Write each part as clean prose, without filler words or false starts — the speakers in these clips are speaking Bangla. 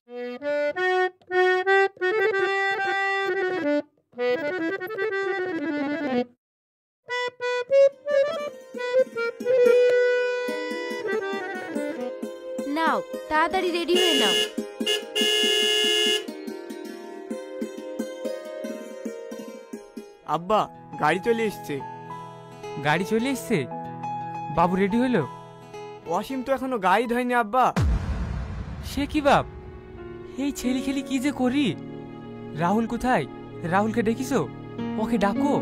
নাও তাড়াতাড়ি রেডি হয়ে নাও। আব্বা গাড়ি চলে এসছে। গাড়ি চলে এসছে? বাবু রেডি হলো? অসীম তো এখনো গাড়ি ধরেনি আব্বা। সে কি বাপ, এই ছেলে খেলি কি যে করি। রাহুল কোথায়? রাহুলকে দেখিছো? ওকে ডাকো।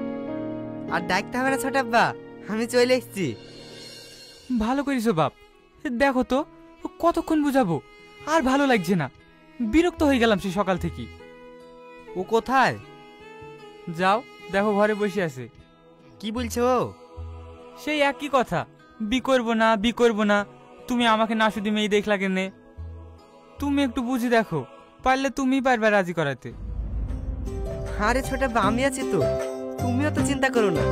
আর ডাকতে হবে না ছোট আব্বা, আমি চলে এসেছি। ভালো করিছো বাপ। দেখো তো কতক্ষণ বুঝাবো, আর ভালো লাগছে না, বিরক্ত হয়ে গেলাম সে সকাল থেকে। ও কোথায়? যাও দেখো ঘরে বসে আছে। কি বলছো ও? সেই একই কথা, বি করবো না বি করবো না, তুমি আমাকে না শুধু মেয়ে দেখলা কেনে। তুমি একটু বুঝি দেখো, পারলে তুমি পারবে রাজি করাতে। আরে ছোট আব্বা আমি আছি তো, তুমিও তো চিন্তা করো না।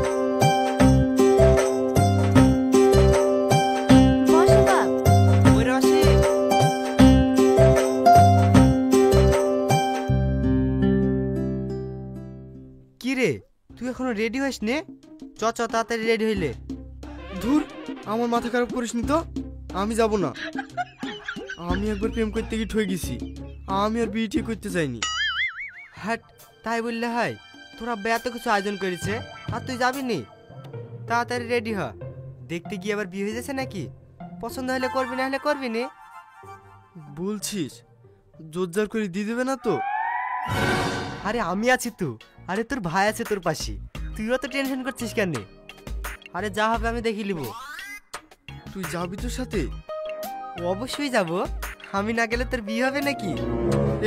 বসো বাপ। ওই রসি, কি রে তুই এখনো রেডি হইস নে? চ চ তাড়াতাড়ি রেডি হইলে। ধুর, আমার মাথা খারাপ করিস নি তো, আমি যাব না। আমি একবার প্রেম করতে গিয়ে ঠকে গেছি, আমি আর বিয়ে ঠিক করতে চাইনি। হ্যাট, তাই বললে হয়? তোর আব্বা এত কিছু আয়োজন করেছে আর তুই যাবি নি? তাড়াতাড়ি রেডি হ, দেখতে গিয়ে আবার বিয়ে হয়ে যাচ্ছে নাকি? পছন্দ হলে করবি, না হলে করবি নি। বলছিস জোরজার করে দিয়ে দেবে না তো? আরে আমি আছি তো, আরে তোর ভাই আছে তোর পাশে, তুইও তো টেনশন করছিস কেন? আরে যা হবে আমি দেখে নিব। তুই যাবি তোর সাথে? অবশ্যই যাব, আমি না গেলে তোর বিয়ে হবে নাকি?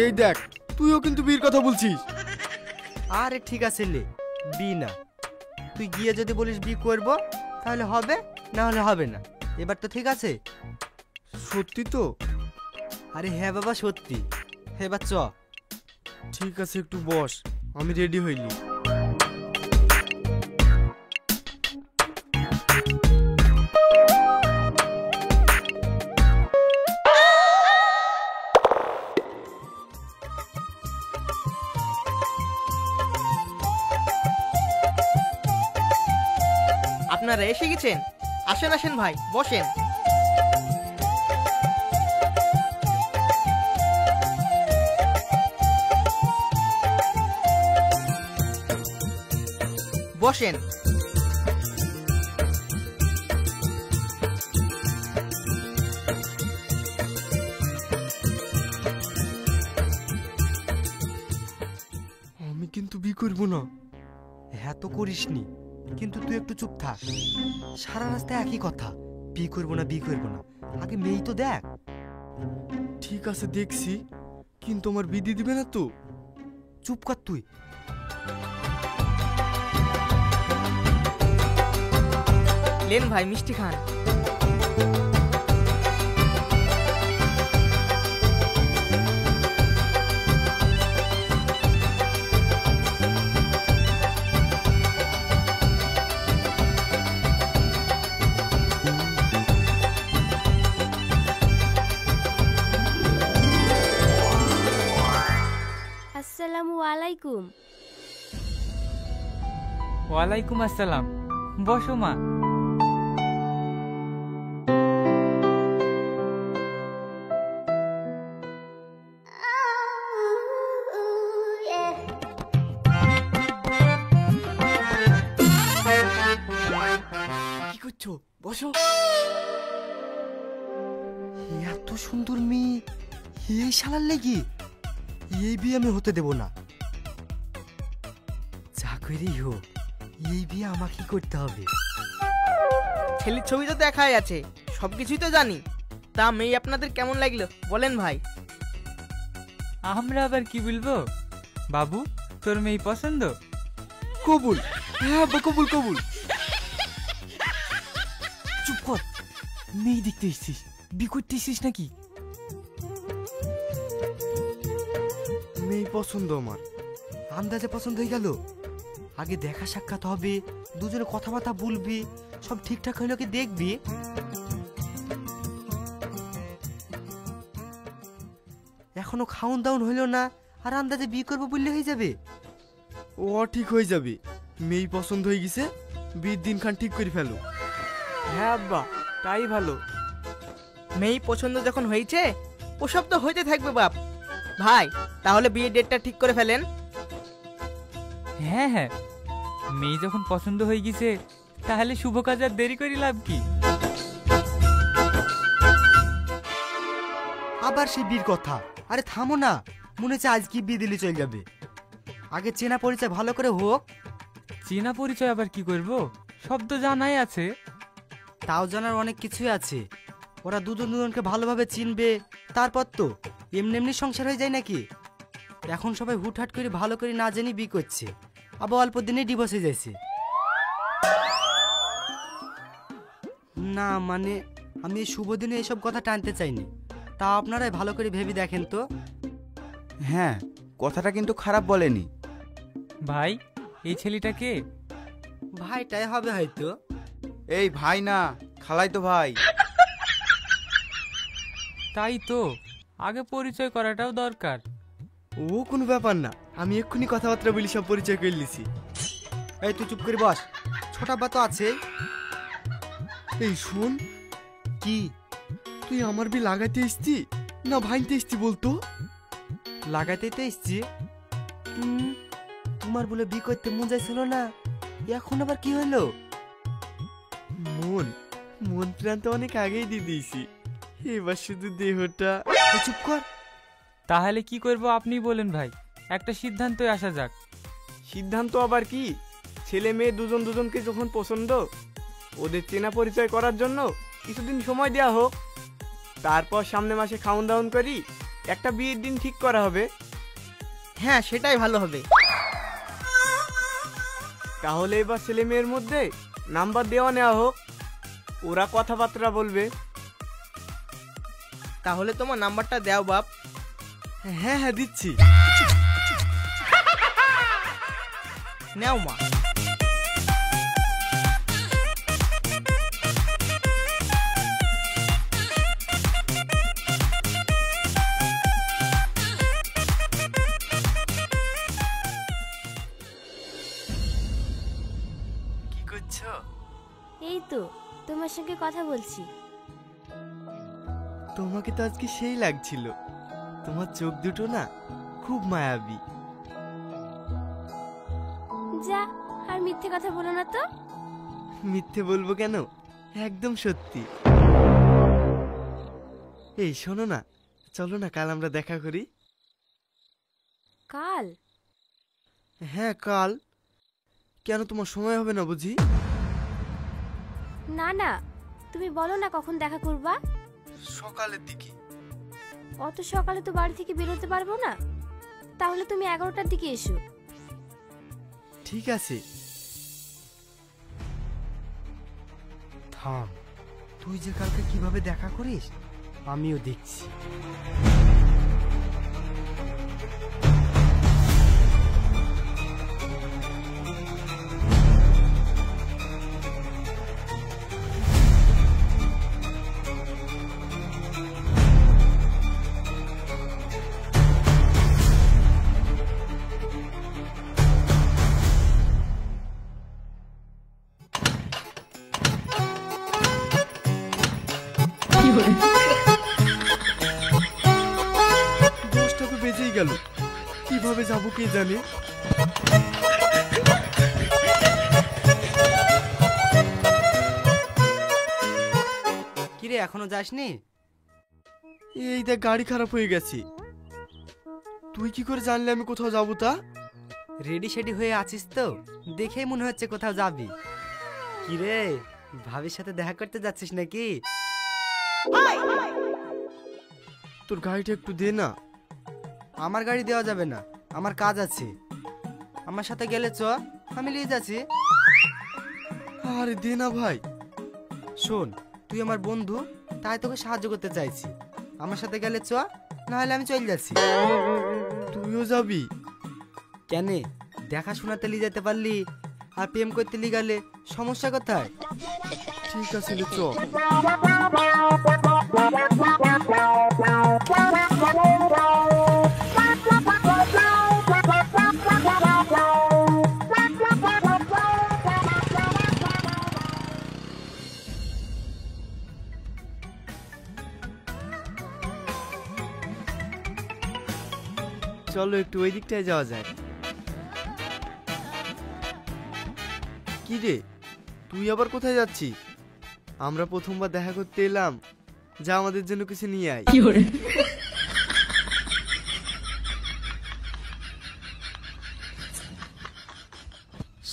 এই দেখ, তুইও কিন্তু বিয়ের কথা বলছিস। আরে ঠিক আছে লে, বি না, তুই গিয়ে যদি বলিস বি করব তাহলে হবে, না হলে হবে না। এবার তো ঠিক আছে? সত্যি তো? আরে হ্যাঁ বাবা সত্যি। এবার চ। ঠিক আছে একটু বস, আমি রেডি হইলি। আপনারা এসে গেছেন? আসেন আসেন ভাই, বসেন। বসেন। আমি কিন্তু বিয়ে করবো না। হ্যাঁ তো করিসনি, কিন্তু তুই একটু চুপ থাক। সারা রাস্তায় একই কথা, বিয়ে করবো না বিয়ে করবো না, আগে মেয়েই তো দেখ। ঠিক আছে দেখছি, কিন্তু আমার বিধি দিবে না তো? চুপ কর তুই। লেন ভাই মিষ্টি খান। আসসালামু আলাইকুম। ওয়ালাইকুম আসসালাম, বসো মা। কি করছো? বসো। এত সুন্দর মেয়ে এই শালার লেগে, এই বিয়ে আমি হতে দেব না। যা করেই হোক এই বিয়ে আমাকে করতে হবে। ছেলের ছবি তো দেখাই আছে, সবকিছুই তো জানি। তা মেয়ে আপনাদের কেমন লাগলো বলেন ভাই? আমরা আবার কি বলবো, বাবু তোর মেয়ে পছন্দ? কবুল। হ্যাঁ কবুল কবুল। চুপ কর, মেয়ে দেখতে এসছিস, বিয়ে করতে এসছিস নাকি? মেয়ে পছন্দ আমার, আন্দাজে পছন্দ হয়ে গেল। আগে দেখা সাক্ষাৎ হবে, দুজনে কথাবার্তা বলবি, সব ঠিকঠাক হইলো কি দেখবি। এখনো খাউন দাউন হইলো না, আর আন্দাজে বিয়ে করবো বললে হয়ে যাবে? ও ঠিক হয়ে যাবে। মেয়ে পছন্দ হয়ে গেছে, বিয়ের দিন খান ঠিক করে ফেলো। হ্যাঁ আব্বা, তাই ভালো। মেয়ে পছন্দ যখন হয়েছে, ওসব তো হইতে থাকবে বাপ। ভাই, তাহলে বিয়ের ডেটটা ঠিক করে ফেলেন। হ্যাঁ হ্যাঁ, মেয়ে যখন পছন্দ হয়ে গেছে তাহলে শুভ কাজ আর দেরি করে লাভ কি? আবার সেই বিয়ের কথা? আরে থামো না, মনে হচ্ছে আজ কি বিয়ে দিলে চলে যাবে। আগে চেনা পরিচয় ভালো করে হোক। চেনা পরিচয় আবার কি করব? সব তো জানাই আছে। তাও জানার অনেক কিছুই আছে। ওরা দুজন দুজনকে ভালোভাবে চিনবে, তারপর তো এমনি এমনি সংসার হয়ে যায় নাকি? এখন সবাই হুটহাট করে ভালো করে না জেনে বিয়ে করছে, আবার অল্প দিনে ডিভোর্স হয়ে যাচ্ছে। না মানে আমি এই শুভ দিনে এসব কথা টানতে চাইনি, তা আপনারাই ভালো করে ভেবে দেখেন তো। হ্যাঁ, কথাটা কিন্তু খারাপ বলেনি। ভাই, এই ছেলেটা কে? ভাইটাই হবে হয়তো। এই ভাই না, খালাই তো ভাই। তাই তো, আগে পরিচয় করাটাও দরকার। ও কোনো ব্যাপার না, আমি এক্ষুনি কথাবার্তা বলি, সব পরিচয় করে নিছি। এই তুই চুপ করে বস, ছোটা বা তো আছে। এই শোন, কি? তুই আমার বি লাগাইতে এসছি না ভাঙতে এসছি বলতো? লাগাইতেই তো এসছি। তোমার বলে বিয়ে করতে মন যাইছিল না, এখন আবার কি হলো? মন মন প্রাণ তো অনেক আগেই দিয়ে দিয়েছি, এবার শুধু দেহটা। এই চুপ কর। তাহলে কি করব আপনি বলেন ভাই, একটা সিদ্ধান্তে আসা যাক। সিদ্ধান্ত আবার কি? ছেলে মেয়ে দুজন দুজনকে যখন পছন্দ, ওদের চেনা পরিচয় করার জন্য কিছুদিন সময় দেওয়া হোক। তারপর সামনে মাসে খাউন দাউন করি একটা বিয়ের দিন ঠিক করা হবে। হ্যাঁ, সেটাই ভালো হবে। তাহলে এবার ছেলে মেয়ের মধ্যে নাম্বার দেওয়া নেওয়া হোক, ওরা কথাবার্তা বলবে। তাহলে তোমার নাম্বারটা দাও বাপ। হ্যাঁ হ্যাঁ দিচ্ছি। নাও মা। কি করছো? এই তো তোমার সঙ্গে কথা বলছি। তোমাকে তো আজকে সেই লাগছিল, তোমার চোখ দুটো না খুব মায়াবী। যা, আর মিথ্যে কথা বলো না তো। মিথ্যে বলবো কেন, একদম সত্যি। এই শোনো না, চলো না কাল আমরা দেখা করি। কাল? হ্যাঁ কাল। কেন, তোমার সময় হবে না বুঝি? না না, তুমি বলো না কখন দেখা করবা। সকালের দিকে। অত সকালে তো বাড়ি থেকে বেরোতে পারবো না, তাহলে তুমি 11টার দিকে এসো। ঠিক আছে। থাম, তুই যে কালকে কিভাবে দেখা করিস আমিও দেখছি। দশটা তো বেজেই গেল, কিভাবে যাবো কে জানে। কিরে এখনো যাসনি? এই দেখ গাড়ি খারাপ হয়ে গেছে। তুই কি করে জানলে আমি কোথাও যাবো তা? রেডি সেডি হয়ে আছিস তো, দেখেই মনে হচ্ছে কোথাও যাবি। কিরে, ভাবির সাথে দেখা করতে যাচ্ছিস নাকি? তোর গাড়িটা একটু দে না। আমার গাড়ি দেওয়া যাবে না, আমার কাজ আছে। আমার সাথে গেলে চ, আমি নিয়ে যাচ্ছি। আরে দে না ভাই। শোন, তুই আমার বন্ধু, তাই তোকে সাহায্য করতে চাইছি। আমার সাথে গেলে চ, না হলে আমি চলে যাচ্ছি। তুইও যাবি? কেন, দেখাশোনাতে নিয়ে যেতে পারলি, আর প্রেম করতে নিয়ে গেলে সমস্যা কোথায়? ঠিক আছে লে, চ। Wow. চলো একটু ওই দিকটায় যাওয়া যায়। কি রে, তুই আবার কোথায় যাচ্ছিস? আমরা প্রথমবার দেখা করতে এলাম, যা আমাদের জন্য কিছু নিয়ে আয়।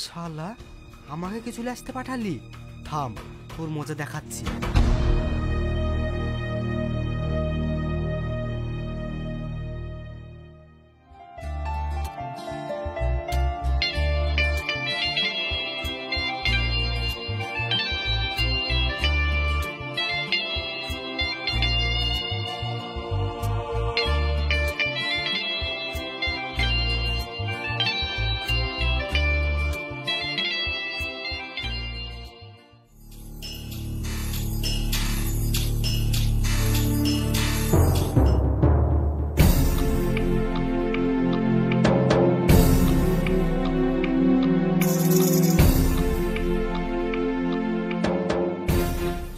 শালা আমাকে কি চলে আসতে পাঠালি? থাম, তোর মজা দেখাচ্ছি।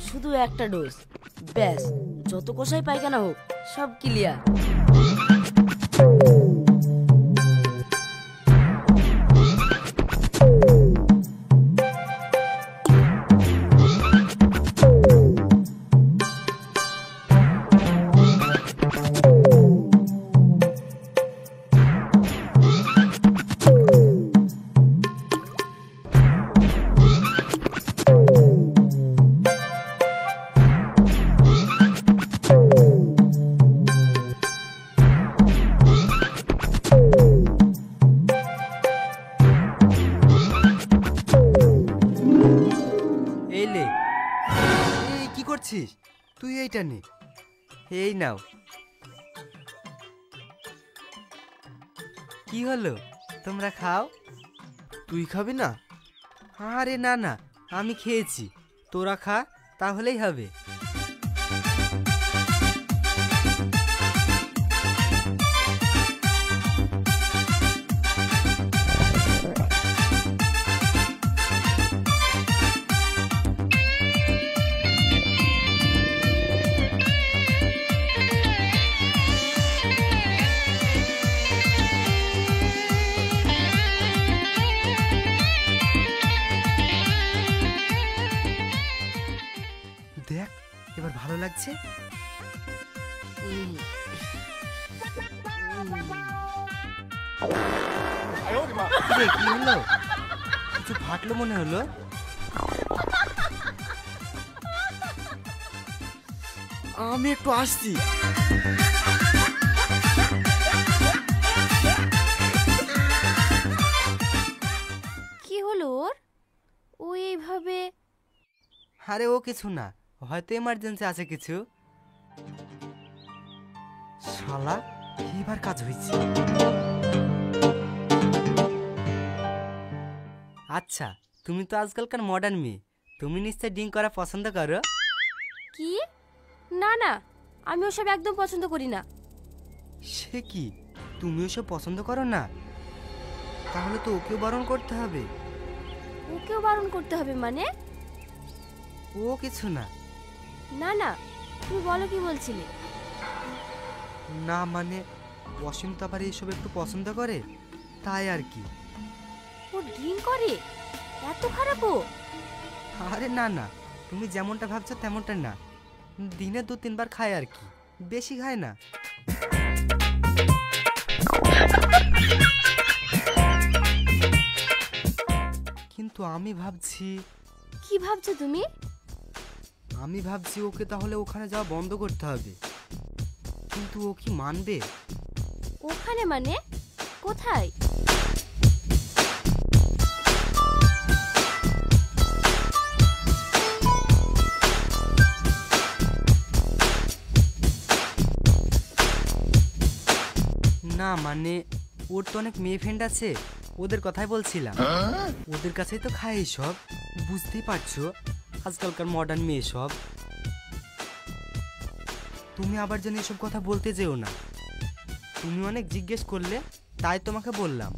শুধু একটা ডোজ, ব্যাস, যত কষাই পায়খানা হোক সব ক্লিয়ার। এই লে, এই কি করছিস তুই? এইটা নে, এই নাও। কি হলো, তোমরা খাও। তুই খাবি না? আরে না না, আমি খেয়েছি, তোরা খা, তাহলেই হবে। দেখ, এবার ভালো লাগছে। কিরে, কি হলো? কিছু ফাটলো মনে হলো। আমি একটু আসছি। কি হলো ওর? ও এইভাবে? আরে ও কিছু না, হয়তো এমার্জেন্সি আছে কিছু। শালা, এবার কাজ হয়েছে। আচ্ছা, তুমি তো আজকালকার মডার্ন মেয়ে, তুমি নিশ্চয় ড্রিঙ্ক করা পছন্দ করো? কি? না না, আমি ওসব একদম পছন্দ করি না। সে কি, তুমি ওসব পছন্দ করো না? তাহলে তো ওকেও বারণ করতে হবে। ওকেও বারণ করতে হবে মানে? ও কিছু না। না না, তুমি বলো কি বলছিলে? না মানে, অসীম তো আবার এইসব একটু পছন্দ করে, তাই আর কি। ও ড্রিঙ্ক করে? এত খারাপ ও? আরে না না, তুমি যেমনটা ভাবছো তেমনটা না, দিনে 2-3 বার খায় আর কি, বেশি খায় না। কিন্তু আমি ভাবছি। কি ভাবছো তুমি? আমি ভাবছি ওকে তাহলে ওখানে যাওয়া বন্ধ করতে হবে, কিন্তু ও কি মানবে? ওখানে মানে কোথায়? না মানে, ওর তো অনেক মেয়ে ফ্রেন্ড আছে, ওদের কথাই বলছিলাম। ওদের কাছেই তো খায় সব, বুঝতেই পারছো আজকালকার মডার্ন মেয়ে সব। তুমি আবার যেন এসব কথা বলতে যেও না, তুমি অনেক জিজ্ঞেস করলে তাই তোমাকে বললাম।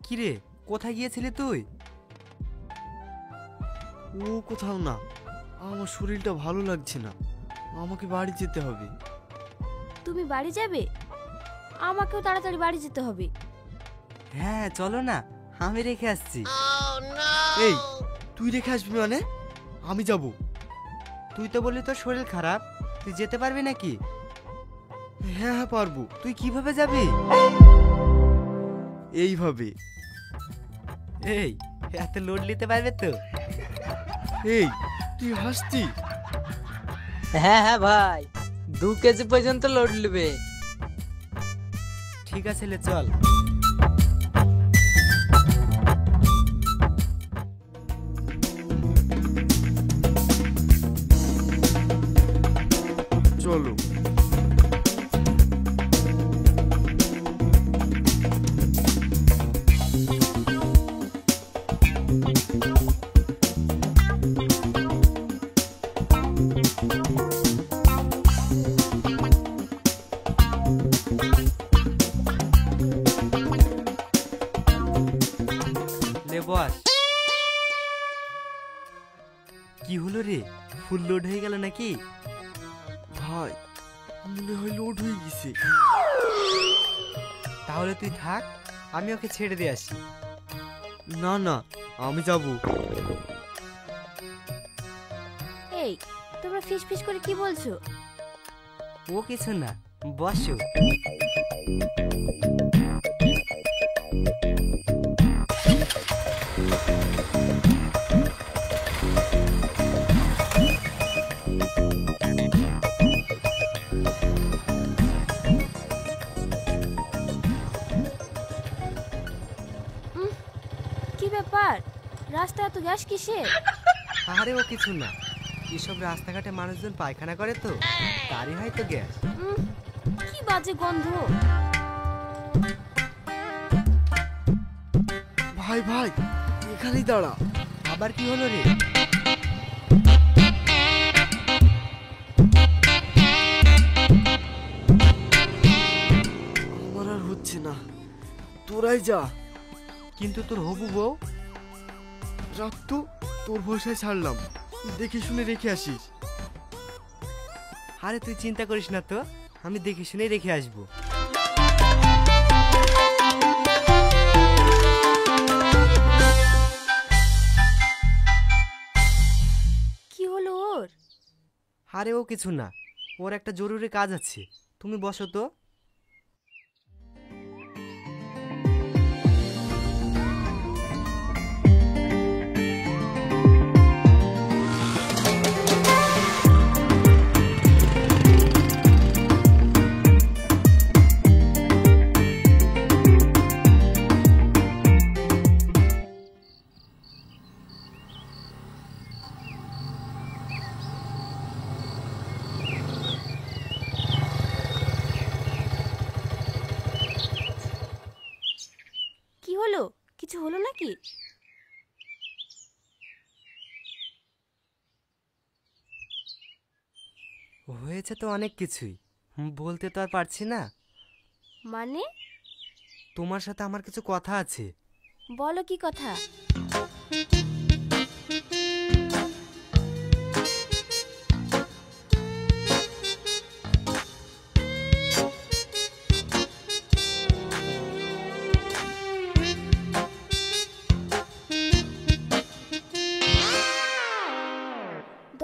কিরে, কোথায় গিয়েছিলি তুই? ও কোথাও না, আমার শরীরটা ভালো লাগছে না, আমাকে বাড়ি যেতে হবে। তুমি বাড়ি যাবে? আমাকেও তাড়াতাড়ি বাড়ি যেতে হবে। হ্যাঁ চলো না, আমি রেখে আসছি। এই তুই রেখে আসবি মানে? আমি যাব। তুই তো বললি তোর শরীর খারাপ, তুই যেতে পারবি নাকি? হ্যাঁ হ্যাঁ পারবো। তুই কিভাবে যাবি? এইভাবে। এই এত লোড নিতে পারবে তো? এই তুই হাসতি? হ্যাঁ হ্যাঁ ভাই, 2 কেজি পর্যন্ত লোড নেবে। ঠিক আছে লে চল। চলো। লে বস। কি হলো রে, ফুল লোড হয়ে গেল নাকি? ভাই মনে হয় লোড হয়ে গেছে। তাহলে তুই থাক, আমি ওকে ছেড়ে দিয়ে আসি। না না, আমি যাব। এই তোমরা ফিস ফিস করে কি বলছো? ও কিছু না, বসো। কি ব্যাপার, রাস্তা এত গ্যাস কিসের? আরে ও কিছু না, এসব রাস্তাঘাটে মানুষজন পায়খানা করে তো, তারই হয়তো গ্যাস। কি বাজে গন্ধ। ভাই ভাই এখানেই দাঁড়া। আবার কি হলো রে? আমার আর হচ্ছে না, তোরাই যা। কিন্তু তোর হবু বউ? রাখ তো, তোর ভরসায় ছাড়লাম, দেখে শুনে রেখে আসিস। আরে তুই চিন্তা করিস না তো, আমি দেখে শুনেই রেখে আসবো। কি হলো ওর? আরে ও কিছু না, ওর একটা জরুরি কাজ আছে, তুমি বসো তো। কি হলো, কিছু হলো নাকি? হয়েছে তো অনেক কিছুই, বলতে তো আর পারছি না। মানে? তোমার সাথে আমার কিছু কথা আছে। বলো কি কথা।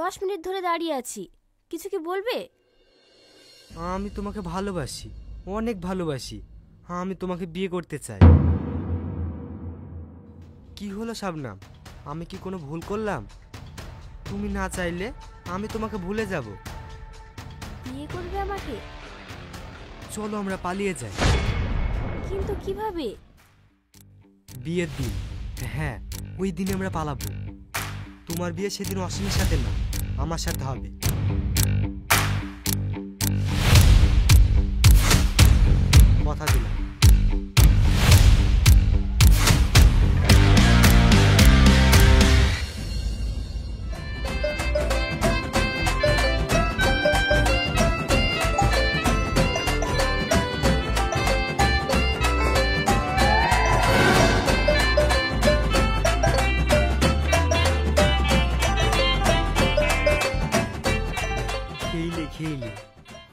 দশ মিনিট ধরে দাঁড়িয়ে আছি, কিছু কি বলবে? আমি তোমাকে ভালোবাসি, অনেক ভালোবাসি। আমি তোমাকে বিয়ে করতে চাই। কি হলো শাবনাম, আমি কি কোনো ভুল করলাম? তুমি না চাইলে আমি তোমাকে ভুলে যাব। বিয়ে করবে আমাকে? চলো আমরা পালিয়ে যাই। কিন্তু কিভাবে? বিয়ের দিন, হ্যাঁ ওই দিনে আমরা পালাবো। তোমার বিয়ে সেদিন অসীমের সাথে না, আমার সাথে হবে। কথা দিলাম।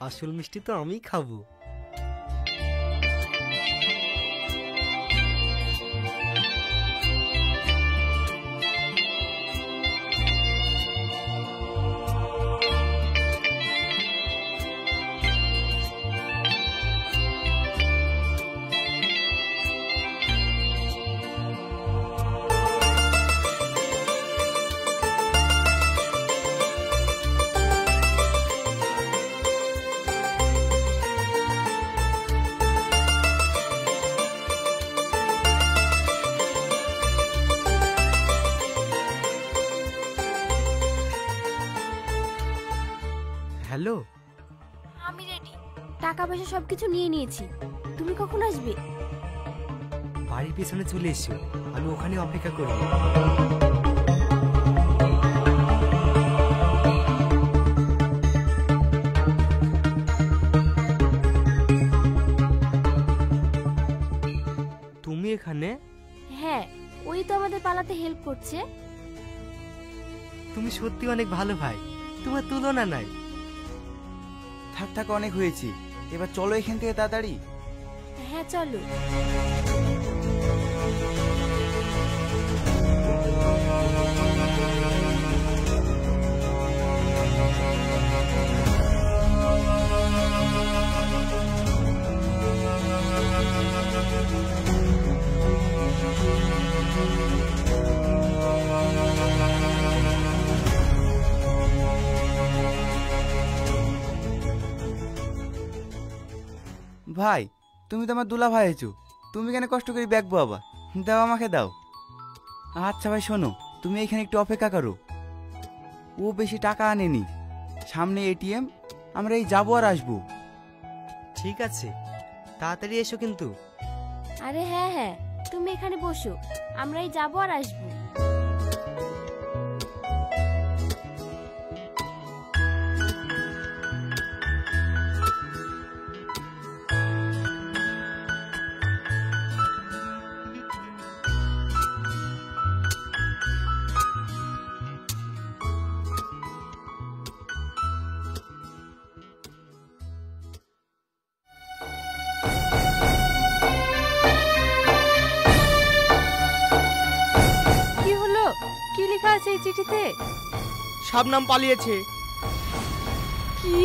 আসল মিষ্টি তো আমি খাবো। হ্যালো, আমি রেডি, টাকা পয়সা সবকিছু নিয়ে নিয়েছি। তুমি কখন আসবে? বাড়ির পেছনে চলে এসো, আমি ওখানে অপেক্ষা করব। তুমি এখানে? হ্যাঁ, ওই তো আমাদের পালাতে হেল্প করছে। তুমি সত্যি অনেক ভালো ভাই, তোমার তুলনা নাই। থাক থাক, অনেক হয়েছে, এবার চলো এখান থেকে তাড়াতাড়ি। হ্যাঁ চলো। ভাই, তুমি তো আমার দুলা ভাই হয়েছো, তুমি কেন কষ্ট করে ব্যাগ বাবা? দাও, আমাকে দাও। আচ্ছা ভাই শোনো, তুমি এখানে একটু অপেক্ষা করো, ও বেশি টাকা আনেনি, সামনে এটিএম, আমরা এই যাবো আর আসবো। ঠিক আছে, তাড়াতাড়ি এসো কিন্তু। আরে হ্যাঁ হ্যাঁ, তুমি এখানে বসো, আমরাই যাবো আর আসবো। কি হলো? কি লেখা আছে এই চিঠিতে? শবনম পালিয়েছে। কি?